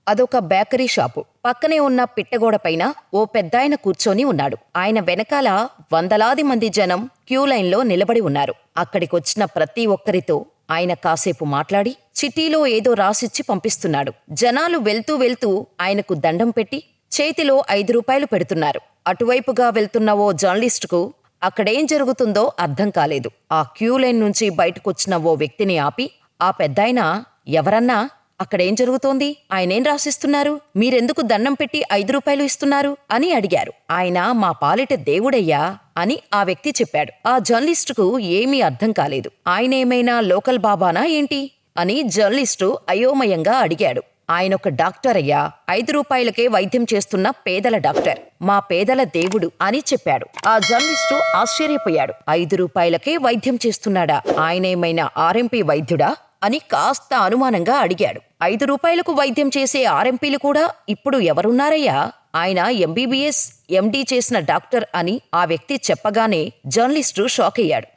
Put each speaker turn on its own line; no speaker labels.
అదొక bakery shop. పక్కనే ఉన్న పిట్టగోడ పైన ఓ పెద్దాయన కూర్చొని ఉన్నాడు. ఆయన వెనకాల వందలాది మంది జనం క్యూలైన్లో నిలబడి ఉన్నారు. అక్కడికొచ్చిన ప్రతి ఒక్కరితో ఆయన కాసేపు మాట్లాడి చిట్టీలో ఏదో రాసిచ్చి పంపిస్తున్నాడు. జనాలు వెళ్తూ వెళ్తూ ఆయనకు దండం పెట్టి చేతిలో 5 రూపాయలు పెడుతున్నారు. అటువైపుగా వెళ్తున్న ఓ జర్నలిస్టుకు అక్కడేం జరుగుతుందో అర్థం కాలేదు. ఆ క్యూలైన్ నుంచి బయటకొచ్చిన ఓ వ్యక్తిని ఆపి, ఆ పెద్దాయన, ఎవరన్నా, అక్కడేం జరుగుతోంది? ఆయనేం రాసిస్తున్నారు? మీరెందుకు దండం పెట్టి 5 రూపాయలు ఇస్తున్నారు అని అడిగారు. ఆయన మా పాలిట దేవుడయ్యా అని ఆ వ్యక్తి చెప్పాడు. ఆ జర్నలిస్టుకు ఏమీ అర్థం కాలేదు. ఆయనేమైనా లోకల్ బాబానా ఏంటి అని జర్నలిస్టు అయోమయంగా అడిగాడు. ఆయనొక డాక్టర్ అయ్యా, 5 రూపాయలకే వైద్యం చేస్తున్న పేదల డాక్టర్, మా పేదల దేవుడు అని చెప్పాడు. ఆ జర్నలిస్టు ఆశ్చర్యపోయాడు. 5 రూపాయలకే వైద్యం చేస్తున్నాడా? ఆయనేమైనా ఆర్ఎంపీ వైద్యుడా అని కాస్త అనుమానంగా అడిగాడు. 5 రూపాయలకు వైద్యం చేసే ఆర్ఎంపీలు కూడా ఇప్పుడు ఎవరున్నారయ్యా? ఆయన ఎంబీబీఎస్, ఎండీ చేసిన డాక్టర్ అని ఆ వ్యక్తి చెప్పగానే జర్నలిస్టు షాక్ అయ్యాడు.